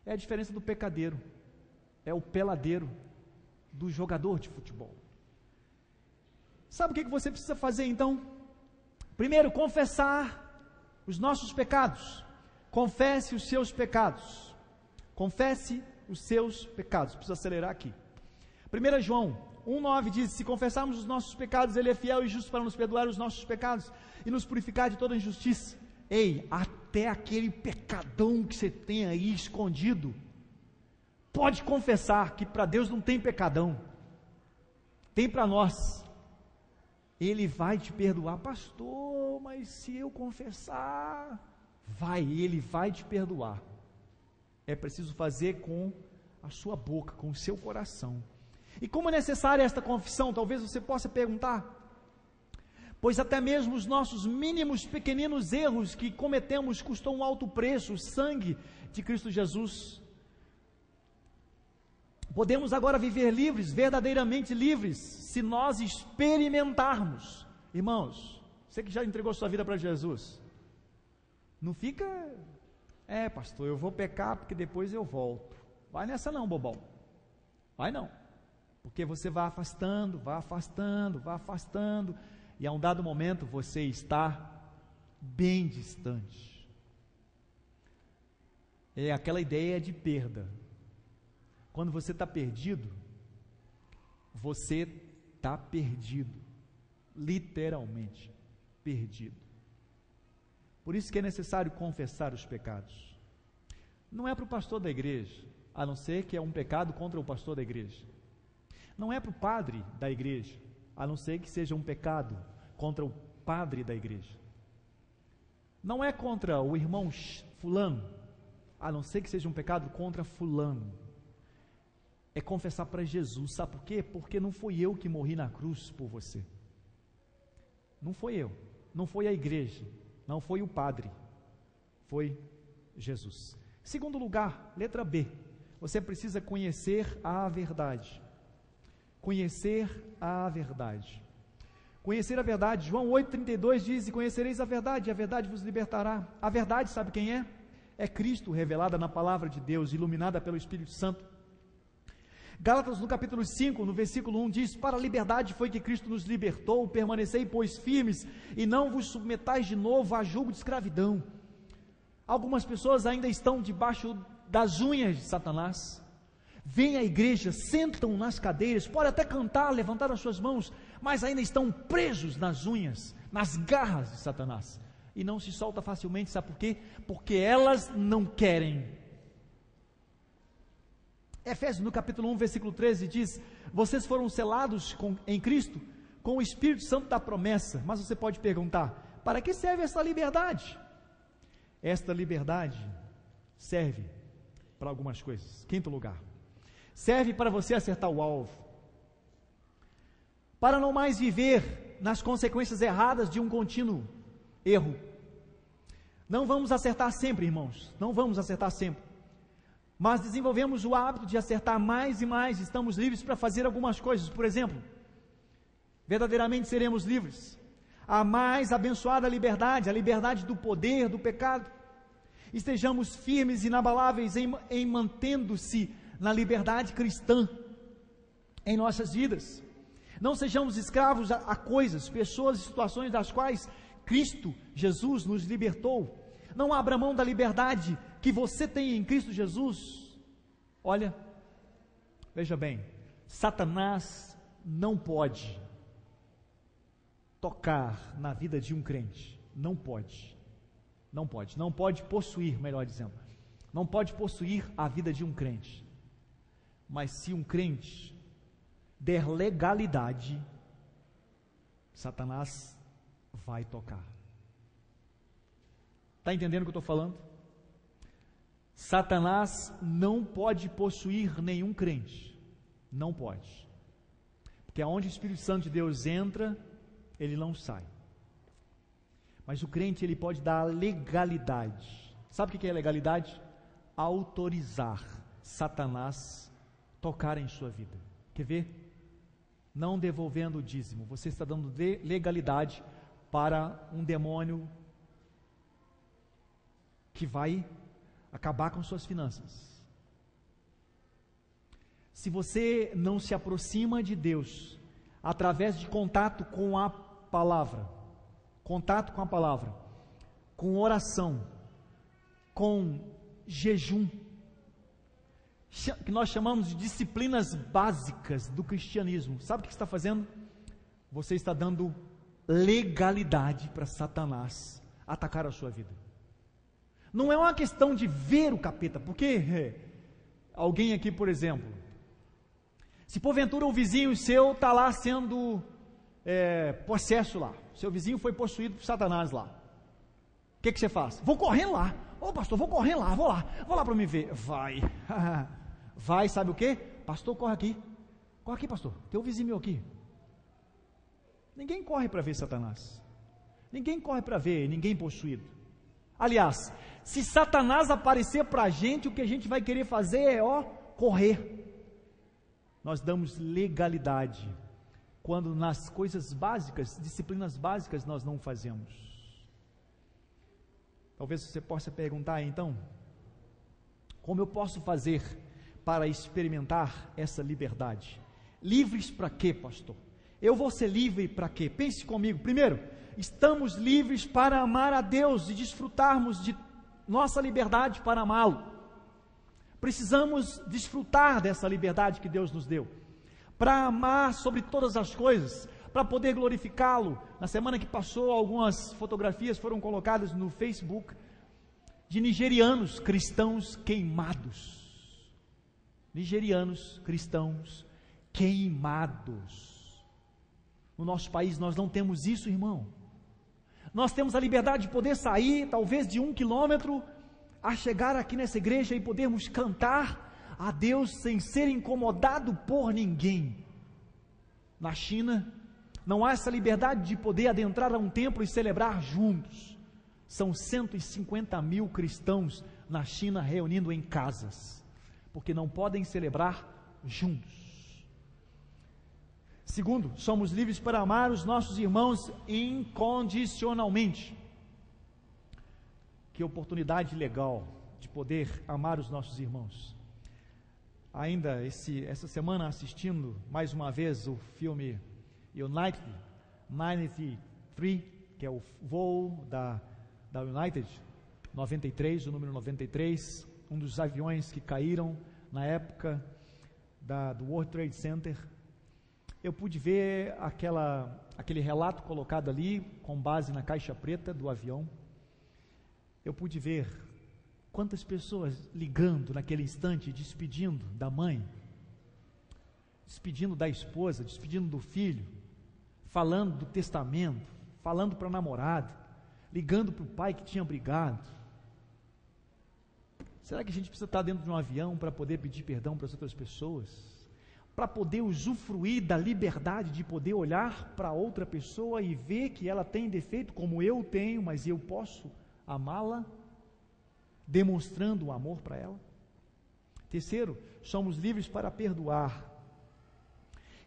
É a diferença do pecadeiro, é o peladeiro, do jogador de futebol. Sabe o que você precisa fazer então? Primeiro, confessar os nossos pecados. Confesse os seus pecados. Confesse os seus pecados. Preciso acelerar aqui. 1 João 1,9 diz: se confessarmos os nossos pecados, Ele é fiel e justo para nos perdoar os nossos pecados e nos purificar de toda injustiça. Ei, até aquele pecadão que você tem aí escondido, pode confessar, que para Deus não tem pecadão, tem para nós. Ele vai te perdoar. Pastor, mas se eu confessar, Ele vai te perdoar. É preciso fazer com a sua boca, com o seu coração. E como é necessária esta confissão? Talvez você possa perguntar: pois até mesmo os nossos mínimos, pequeninos erros que cometemos custam um alto preço, o sangue de Cristo Jesus. Podemos agora viver livres, verdadeiramente livres, se nós experimentarmos. Irmãos, você que já entregou sua vida para Jesus, não fica, pastor, eu vou pecar porque depois eu volto. Vai nessa não, bobão. Vai não. Porque você vai afastando, e a um dado momento você está bem distante. É aquela ideia de perda. Quando você está perdido, você está perdido, literalmente perdido. Por isso que é necessário confessar os pecados. Não é para o pastor da igreja, a não ser que é um pecado contra o pastor da igreja. Não é para o padre da igreja, a não ser que seja um pecado contra o padre da igreja. Não é contra o irmão fulano, a não ser que seja um pecado contra fulano. É confessar para Jesus. Sabe por quê? Porque não fui eu que morri na cruz por você. Não foi eu, não foi a igreja, não foi o padre, foi Jesus. Segundo lugar, letra B, você precisa conhecer a verdade. Conhecer a verdade. Conhecer a verdade. João 8,32 diz: e conhecereis a verdade vos libertará. A verdade, sabe quem é? É Cristo, revelada na palavra de Deus, iluminada pelo Espírito Santo. Gálatas, no capítulo 5, no versículo 1, diz: para a liberdade foi que Cristo nos libertou, permanecei, pois, firmes, e não vos submetais de novo a jugo de escravidão. Algumas pessoas ainda estão debaixo das unhas de Satanás. Vêm à igreja, sentam nas cadeiras, podem até cantar, levantar as suas mãos, mas ainda estão presos nas unhas, nas garras de Satanás, e não se solta facilmente. Sabe por quê? Porque elas não querem. Efésios, no capítulo 1, versículo 13, diz: vocês foram selados em Cristo, com o Espírito Santo da promessa. Mas você pode perguntar: para que serve essa liberdade? Esta liberdade serve para algumas coisas. Quinto lugar, serve para você acertar o alvo, para não mais viver nas consequências erradas de um contínuo erro. Não vamos acertar sempre, irmãos, não vamos acertar sempre, mas desenvolvemos o hábito de acertar mais e mais. Estamos livres para fazer algumas coisas. Por exemplo, verdadeiramente seremos livres. A mais abençoada liberdade, a liberdade do poder, do pecado. Estejamos firmes e inabaláveis em mantendo-se na liberdade cristã em nossas vidas. Não sejamos escravos a coisas, pessoas e situações das quais Cristo Jesus nos libertou. Não abra mão da liberdade que você tem em Cristo Jesus. Olha, veja bem, Satanás não pode tocar na vida de um crente. Não pode possuir, melhor dizendo, não pode possuir a vida de um crente. Mas se um crente der legalidade, Satanás vai tocar. Está entendendo o que eu estou falando? Satanás não pode possuir nenhum crente, não pode, porque aonde o Espírito Santo de Deus entra, ele não sai. Mas o crente, ele pode dar legalidade. Sabe o que é legalidade? Autorizar Satanás tocar em sua vida. Quer ver? Não devolvendo o dízimo, você está dando legalidade para um demônio que vai acabar com suas finanças. Se você não se aproxima de Deus através de contato com a palavra, com oração, com jejum, que nós chamamos de disciplinas básicas do cristianismo, sabe o que está fazendo? Você está dando legalidade para Satanás atacar a sua vida. Não é uma questão de ver o capeta, porque alguém aqui, por exemplo, se porventura um vizinho seu está lá sendo possesso lá, seu vizinho foi possuído por Satanás lá, o que você faz? Vou correndo lá, pastor, vou correndo lá, vou lá para me ver. Vai, sabe o que? Pastor, corre aqui pastor, tem um vizinho meu aqui. Ninguém corre para ver Satanás. Ninguém corre para ver ninguém possuído. Aliás, se Satanás aparecer para a gente, o que a gente vai querer fazer é, correr. Nós damos legalidade, quando nas coisas básicas, disciplinas básicas, nós não fazemos. Talvez você possa perguntar então, como eu posso fazer para experimentar essa liberdade? Livres para quê, pastor? Eu vou ser livre para quê? Pense comigo. Primeiro, estamos livres para amar a Deus e desfrutarmos de nossa liberdade para amá-lo. Precisamos desfrutar dessa liberdade que Deus nos deu, para amar sobre todas as coisas, para poder glorificá-lo. Na semana que passou, algumas fotografias foram colocadas no Facebook, de nigerianos cristãos queimados. Nigerianos cristãos queimados. No nosso país nós não temos isso, irmão. Nós temos a liberdade de poder sair, talvez de 1 quilômetro, a chegar aqui nessa igreja e podermos cantar a Deus sem ser incomodado por ninguém. Na China, não há essa liberdade de poder adentrar a um templo e celebrar juntos. São 150 mil cristãos na China reunindo em casas, porque não podem celebrar juntos. Segundo, somos livres para amar os nossos irmãos incondicionalmente. Que oportunidade legal de poder amar os nossos irmãos. Ainda essa semana, assistindo mais uma vez o filme United 93, que é o voo da United 93, o número 93, um dos aviões que caíram na época do World Trade Center. Eu pude ver aquele relato colocado ali, com base na caixa preta do avião. Eu pude ver quantas pessoas ligando naquele instante, despedindo da mãe, despedindo da esposa, despedindo do filho, falando do testamento, falando para a namorada, ligando para o pai que tinha brigado. Será que a gente precisa estar dentro de um avião para poder pedir perdão para as outras pessoas? Para poder usufruir da liberdade de poder olhar para outra pessoa e ver que ela tem defeito como eu tenho, mas eu posso amá-la, demonstrando o amor para ela? Terceiro, somos livres para perdoar.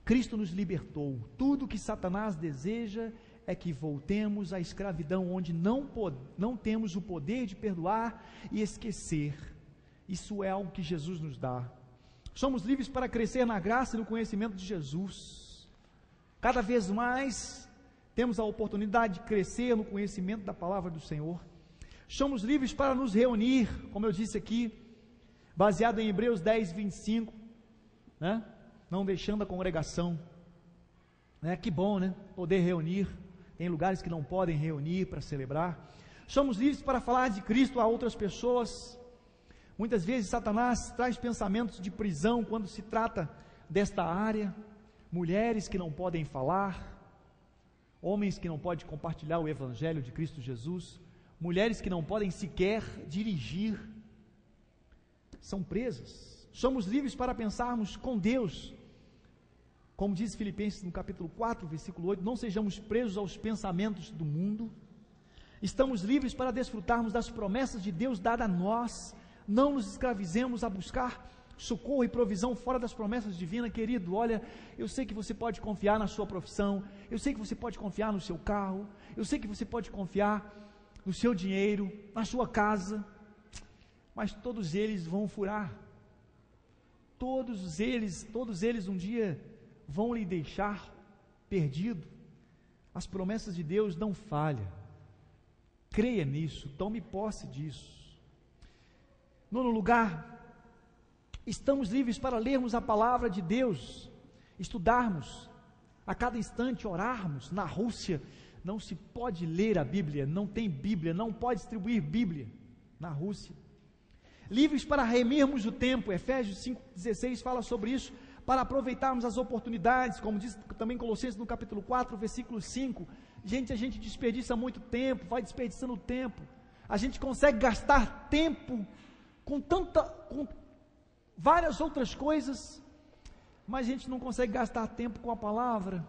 Cristo nos libertou. Tudo que Satanás deseja é que voltemos à escravidão, onde não temos o poder de perdoar e esquecer. Isso é algo que Jesus nos dá. Somos livres para crescer na graça e no conhecimento de Jesus. Cada vez mais temos a oportunidade de crescer no conhecimento da palavra do Senhor. Somos livres para nos reunir, como eu disse aqui, baseado em Hebreus 10, 25, né? Não deixando a congregação, né? Que bom, né? Poder reunir. Tem lugares que não podem reunir para celebrar. Somos livres para falar de Cristo a outras pessoas. Muitas vezes Satanás traz pensamentos de prisão quando se trata desta área. Mulheres que não podem falar, homens que não podem compartilhar o Evangelho de Cristo Jesus, mulheres que não podem sequer dirigir, são presas. Somos livres para pensarmos com Deus, como diz Filipenses no capítulo 4, versículo 8, não sejamos presos aos pensamentos do mundo. Estamos livres para desfrutarmos das promessas de Deus dadas a nós. Não nos escravizemos a buscar socorro e provisão fora das promessas divinas. Querido, olha, eu sei que você pode confiar na sua profissão, eu sei que você pode confiar no seu carro, eu sei que você pode confiar no seu dinheiro, na sua casa, mas todos eles vão furar. Todos eles um dia vão lhe deixar perdido. As promessas de Deus não falham. Creia nisso, tome posse disso. Nono lugar, estamos livres para lermos a palavra de Deus, estudarmos, a cada instante orarmos. Na Rússia não se pode ler a Bíblia, não tem Bíblia, não pode distribuir Bíblia na Rússia. Livres para remirmos o tempo, Efésios 5,16 fala sobre isso, para aproveitarmos as oportunidades, como diz também Colossenses no capítulo 4, versículo 5, a gente desperdiça muito tempo, vai desperdiçando tempo, a gente consegue gastar tempo com várias outras coisas, mas a gente não consegue gastar tempo com a palavra.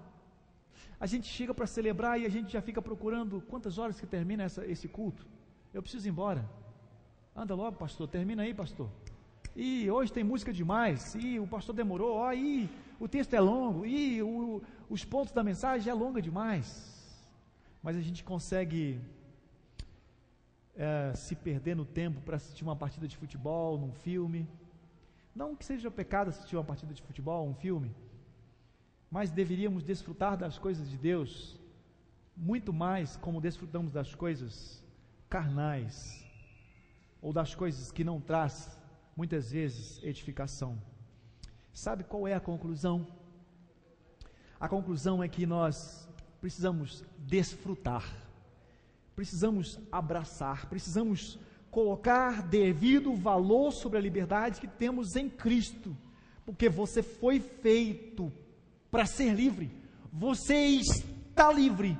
A gente chega para celebrar e a gente já fica procurando quantas horas que termina esse culto. Eu preciso ir embora. Anda logo, pastor, termina aí, pastor. E hoje tem música demais, e o pastor demorou, e o texto é longo, e os pontos da mensagem é longa demais. Mas a gente consegue se perder no tempo para assistir uma partida de futebol, num filme. Não que seja pecado assistir uma partida de futebol, um filme, mas deveríamos desfrutar das coisas de Deus muito mais como desfrutamos das coisas carnais, ou das coisas que não traz muitas vezes edificação. Sabe qual é a conclusão? A conclusão é que nós precisamos desfrutar, precisamos abraçar, precisamos colocar devido valor sobre a liberdade que temos em Cristo, porque você foi feito para ser livre, você está livre,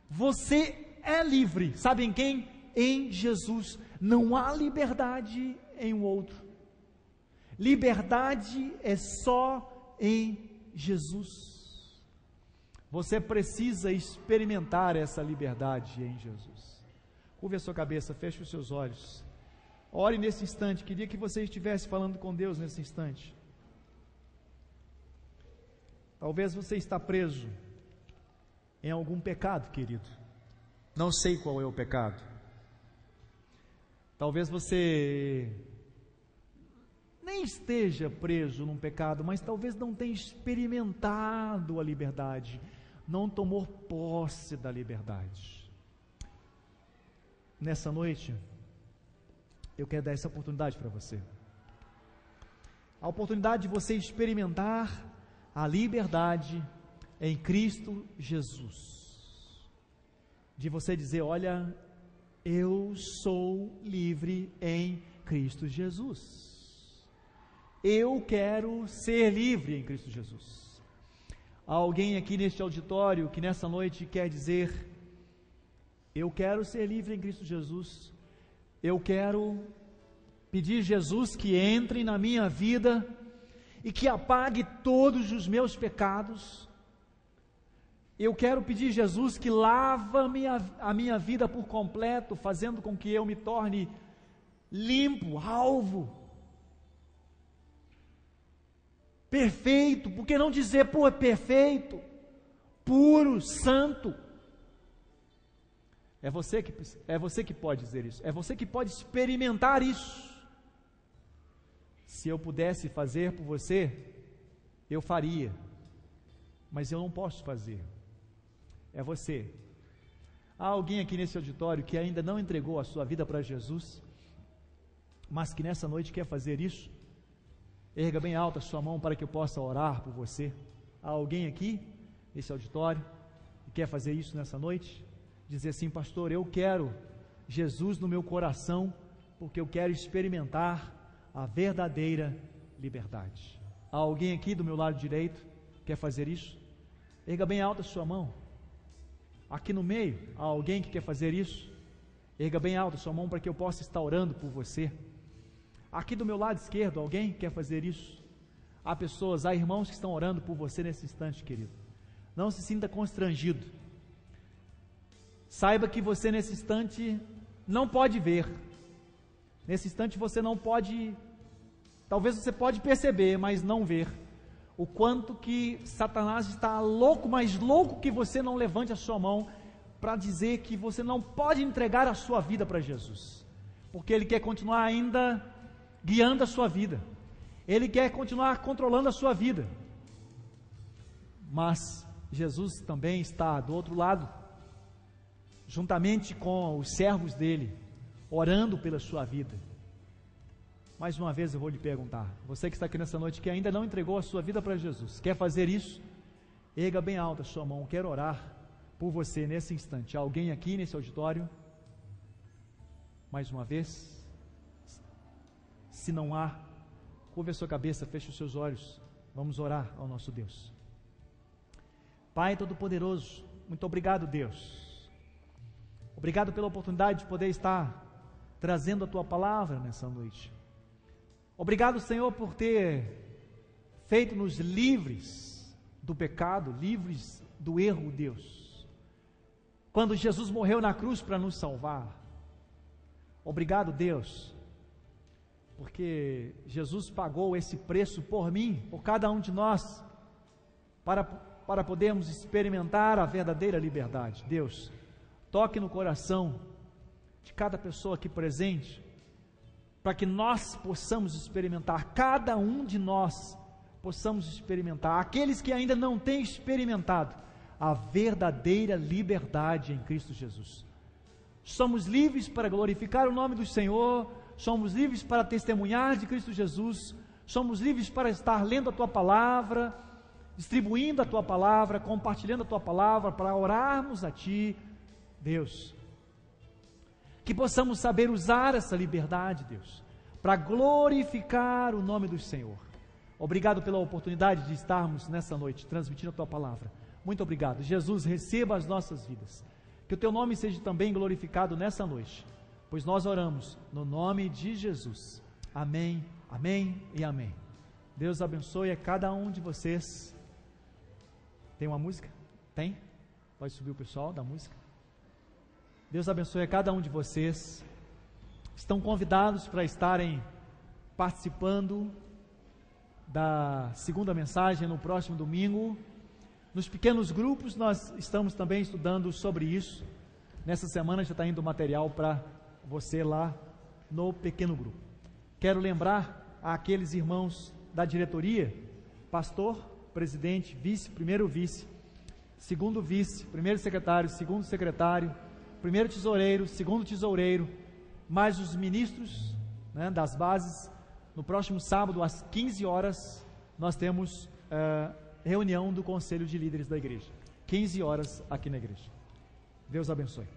você é livre, sabe em quem? Em Jesus. Não há liberdade em um outro, liberdade é só em Jesus. Você precisa experimentar essa liberdade em Jesus. Curve a sua cabeça, feche os seus olhos, ore nesse instante. Queria que você estivesse falando com Deus nesse instante. Talvez você está preso em algum pecado, querido. Não sei qual é o pecado. Talvez você nem esteja preso num pecado, mas talvez não tenha experimentado a liberdade, não tomou posse da liberdade. Nessa noite, eu quero dar essa oportunidade para você. A oportunidade de você experimentar a liberdade em Cristo Jesus. De você dizer, olha, eu sou livre em Cristo Jesus. Eu quero ser livre em Cristo Jesus. Há alguém aqui neste auditório que nessa noite quer dizer, eu quero ser livre em Cristo Jesus. Eu quero pedir Jesus que entre na minha vida e que apague todos os meus pecados. Eu quero pedir Jesus que lava a minha vida por completo, fazendo com que eu me torne limpo, alvo, perfeito. Por que não dizer, perfeito, puro, santo? É você que pode dizer isso, é você que pode experimentar isso. Se eu pudesse fazer por você, eu faria, mas eu não posso fazer. É você. Há alguém aqui nesse auditório que ainda não entregou a sua vida para Jesus, mas que nessa noite quer fazer isso? Erga bem alta a sua mão para que eu possa orar por você. Há alguém aqui nesse auditório que quer fazer isso nessa noite? Dizer assim, pastor, eu quero Jesus no meu coração, porque eu quero experimentar a verdadeira liberdade. Há alguém aqui do meu lado direito que quer fazer isso? Erga bem alta a sua mão. Aqui no meio, há alguém que quer fazer isso? Erga bem alta a sua mão para que eu possa estar orando por você. Aqui do meu lado esquerdo, alguém quer fazer isso? Há pessoas, há irmãos que estão orando por você nesse instante, querido. Não se sinta constrangido. Saiba que você nesse instante não pode ver. Nesse instante você não pode, talvez você pode perceber, mas não ver o quanto que Satanás está louco, mais louco que você não levante a sua mão para dizer que você não pode entregar a sua vida para Jesus, porque ele quer continuar ainda guiando a sua vida, ele quer continuar controlando a sua vida, mas Jesus também está do outro lado, juntamente com os servos dele, orando pela sua vida. Mais uma vez eu vou lhe perguntar, você que está aqui nessa noite, que ainda não entregou a sua vida para Jesus, quer fazer isso? Erga bem alta a sua mão, quero orar por você nesse instante. Há alguém aqui nesse auditório? Mais uma vez? Se não há, curva a sua cabeça, feche os seus olhos, vamos orar ao nosso Deus. Pai Todo-Poderoso, muito obrigado, Deus. Obrigado pela oportunidade de poder estar trazendo a Tua palavra nessa noite. Obrigado, Senhor, por ter feito-nos livres do pecado, livres do erro, Deus. Quando Jesus morreu na cruz para nos salvar. Obrigado, Deus, porque Jesus pagou esse preço por mim, por cada um de nós, para podermos experimentar a verdadeira liberdade. Deus, toque no coração de cada pessoa aqui presente, para que nós possamos experimentar, cada um de nós possamos experimentar, aqueles que ainda não têm experimentado a verdadeira liberdade em Cristo Jesus. Somos livres para glorificar o nome do Senhor, somos livres para testemunhar de Cristo Jesus, somos livres para estar lendo a Tua Palavra, distribuindo a Tua Palavra, compartilhando a Tua Palavra, para orarmos a Ti, Deus. Que possamos saber usar essa liberdade, Deus, para glorificar o nome do Senhor. Obrigado pela oportunidade de estarmos nessa noite transmitindo a Tua Palavra. Muito obrigado. Jesus, receba as nossas vidas. Que o Teu nome seja também glorificado nessa noite, pois nós oramos no nome de Jesus. Amém, amém e amém. Deus abençoe a cada um de vocês. Tem uma música? Tem? Pode subir o pessoal da música. Deus abençoe a cada um de vocês. Estão convidados para estarem participando da segunda mensagem no próximo domingo. Nos pequenos grupos nós estamos também estudando sobre isso. Nessa semana já está indo material para você lá no pequeno grupo. Quero lembrar àqueles irmãos da diretoria, pastor, presidente, vice, primeiro vice, segundo vice, primeiro secretário, segundo secretário, primeiro tesoureiro, segundo tesoureiro, mais os ministros, né, das bases. No próximo sábado, às 15 horas, nós temos reunião do Conselho de Líderes da Igreja. 15 horas aqui na igreja. Deus abençoe.